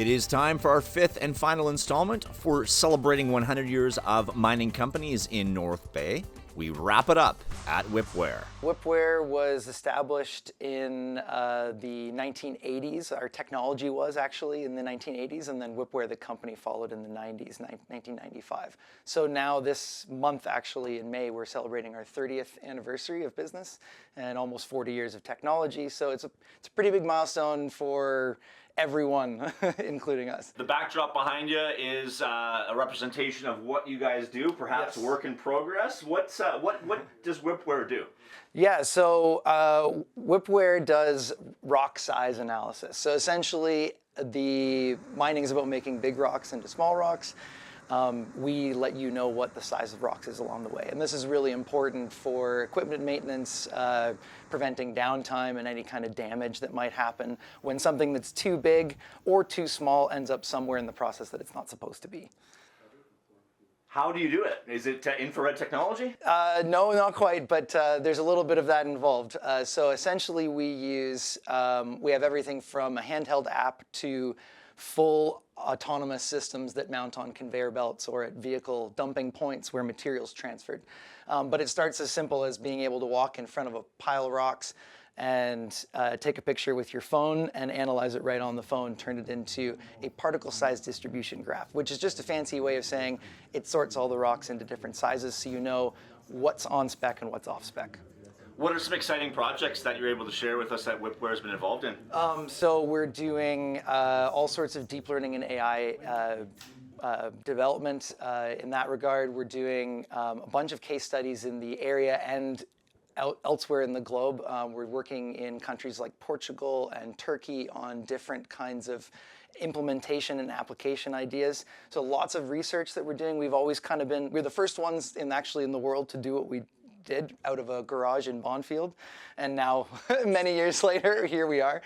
It is time for our fifth and final installment for celebrating 100 years of mining companies in North Bay. We wrap it up at WipWare. WipWare was established in the 1980s. Our technology was actually in the 1980s, and then WipWare, the company, followed in the 90s, 1995. So now this month, actually in May, we're celebrating our 30th anniversary of business and almost 40 years of technology. So it's a pretty big milestone for everyone, including us. The backdrop behind you is a representation of what you guys do, perhaps Yes. work in progress. What does WipWare do? Yeah, so WipWare does rock size analysis. So essentially, the mining is about making big rocks into small rocks. We let you know what the size of rocks is along the way. And this is really important for equipment maintenance, preventing downtime and any kind of damage that might happen when something that's too big or too small ends up somewhere in the process that it's not supposed to be. How do you do it? Is it infrared technology? No, not quite, but there's a little bit of that involved. So essentially we have everything from a handheld app to full autonomous systems that mount on conveyor belts or at vehicle dumping points where material's transferred. But it starts as simple as being able to walk in front of a pile of rocks and take a picture with your phone and analyze it right on the phone, turn it into a particle size distribution graph, which is just a fancy way of saying it sorts all the rocks into different sizes so you know what's on spec and what's off spec. What are some exciting projects that you're able to share with us that WipWare has been involved in? So we're doing all sorts of deep learning and AI development in that regard. We're doing a bunch of case studies in the area and elsewhere in the globe. We're working in countries like Portugal and Turkey on different kinds of implementation and application ideas. So lots of research that we're doing. We've always kind of been, we're the first ones in the world to do what we did out of a garage in Bonfield, and now many years later here we are.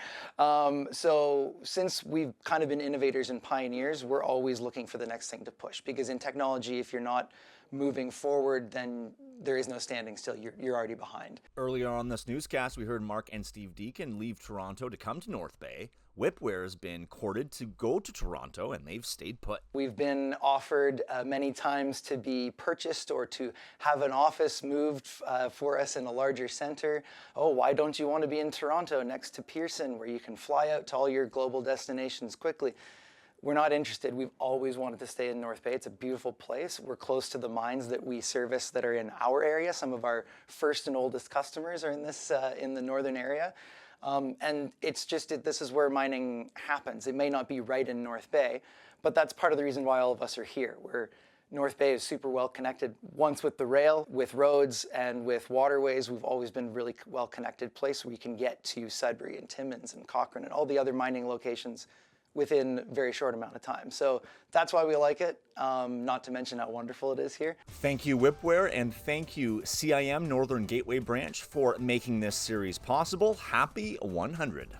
So since we've kind of been innovators and pioneers, we're always looking for the next thing to push, because in technology, if you're not moving forward, then there is no standing still. You're already behind. Earlier on this newscast, we heard Mark and Steve Deacon leave Toronto to come to North Bay. WipWare has been courted to go to Toronto, and they've stayed put. We've been offered many times to be purchased or to have an office moved for us in a larger center. Oh, why don't you want to be in Toronto next to Pearson, where you can fly out to all your global destinations quickly? We're not interested. We've always wanted to stay in North Bay. It's a beautiful place. We're close to the mines that we service that are in our area. Some of our first and oldest customers are in the northern area. And it's just, this is where mining happens. It may not be right in North Bay, but that's part of the reason why all of us are here. North Bay is super well connected, once with the rail, with roads, and with waterways. We've always been a really well connected place where we can get to Sudbury and Timmins and Cochrane and all the other mining locations within a very short amount of time. So that's why we like it, not to mention how wonderful it is here. Thank you, WipWare, and thank you, CIM Northern Gateway Branch, for making this series possible. Happy 100.